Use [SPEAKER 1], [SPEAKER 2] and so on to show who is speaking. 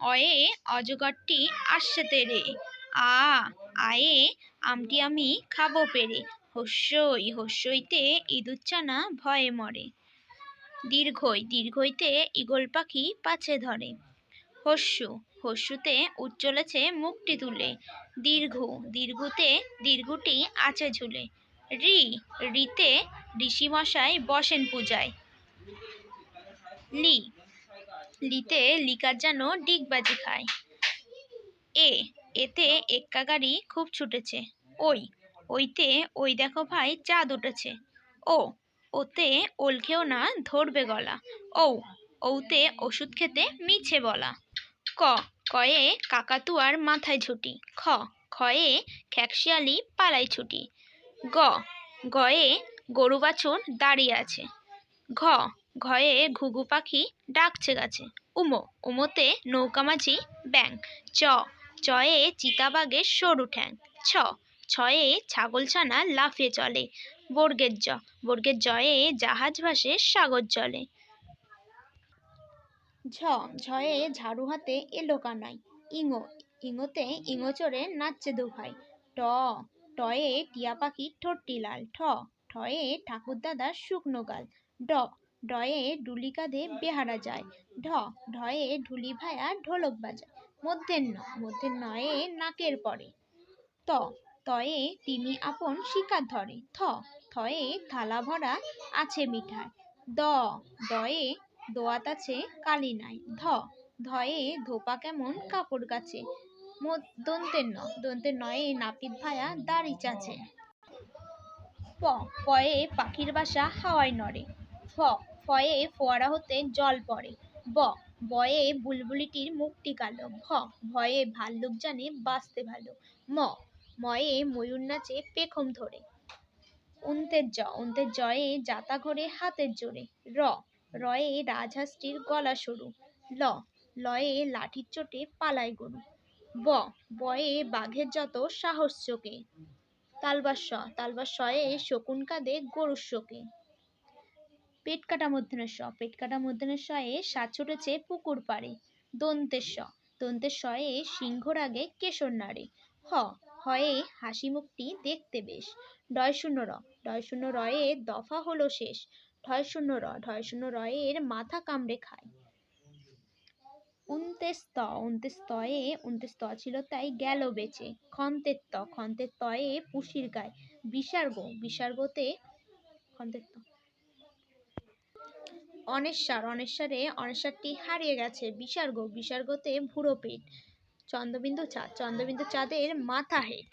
[SPEAKER 1] অয়ে অজগরটি আসছে তেরে, আ আয়ে আমটি আমি খাবো পেরে, হস্যই হস্যইতে ইঁদুরছানা ভয়ে মরে। দীর্ঘই দীর্ঘইতে ঈগল পাখি পাছে ধরে, হস্যু হস্যুতে উঠ চলেছে মুখটি তুলে, দীর্ঘ দীর্ঘতে দীর্ঘটি আছে ঝুলে। রি রিতে ঋষিমশাই বসেন পূজায়। লি লিতে লিকার যেন ডিগবাজি খায়। এ এতে এক্কা গাড়ি খুব ছুটেছে। ওই ওইতে ওই দেখো ভাই চাঁদ উঠেছে। ও ওতে ওল খেও না ধরবে গলা। ঔ ঔতে ওষুধ খেতে মিছে বলা। ক কয়ে কাকাতুয়ার মাথায় ঝুঁটি। খ খয়ে খ্যাকশিয়ালি পালাই ছুটি। গ গয়ে গরু বাছুর দাঁড়িয়ে আছে। ঘ ঘয়ে ঘুঘু পাখি ডাকছে গাছে। উমো উমোতে নৌকা মাঝি ব্যাং। চ চয়ে চিতাবাঘের সরু ঠ্যাং। ছ ছয়ে ছাগলছানা লাফিয়ে চলে। বর্গের জয়ে জাহাজ ভাসে সাগর জলে। ঝ ঝয়ে ঝাড়ু হাতে এলো কানাই। ইঙো ইঙোতে ইঙো চড়ে নাচছে দুভাই। ট টয়ে টিয়া পাখির ঠোঁটটি লাল। ঠ ঠয়ে ঠাকুর দাদার শুকনো গাল। ড ডয়ে ডুলি কাঁধে বেহারা যায়। ঢ ঢয়ে ঢুলি ভায়া ঢোলক বাজায়। মধ্যে নয়ে নাকের পরে। ত তয়ে তিনি আপন শিকার ধরে। থ থয়ে থালা ভরা আছে মিঠাই। দ দয়ে দোয়াত আছে কালি নাই। ধ ধয়ে ধোপা কেমন কাপড় কাচে। দন্তের নয়ে নাপিত ভায়া দাড়ি চাচে। প পয়ে পাখির বাসা হাওয়ায় নড়ে। ফ ফয়ে ফোয়ারা হতে জল পড়ে। ব বয়ে বুলবুলিটির মুখটি কালো। ভ ভয়ে ভাল্লুক জানে বাঁচতে ভালো। ম ময়ে ময়ূর নাচে পেখম ধরে। অন্তের জয়ে জাতা ঘোরে হাতের জোরে। র রয়ে রাজহাঁসটির গলা সরু। ল লয়ে লাঠির চোটে পালায় গরু। বয়ে বাঘের যত সাহস চোখে। তালবার শয়ে শকুন কাঁদে গরুর শোকে। পেট কাটা মূর্ধন্য শয়ে সাত ছুটেছে পুকুর পাড়ে। দন্তের শয়ে সিংহর আগে কেশর নাড়ে। হয়ে হাসি মুখটি দেখতে বেশ। ডয় শূন্য রয়ে দফা হলো শেষ। ঢয় শূন্য রয়ের মাথা কামড়ে খায়। উন্তের ত ছিল তাই গেল বেঁচে। খন্তের তয়ে পুষির গায়। বিসর্গতে অনেশ্বরটি হারিয়ে গেছে। বিসর্গতে ভুরো পেট। চন্দ্রবিন্দু চাঁদের মাথা হেট।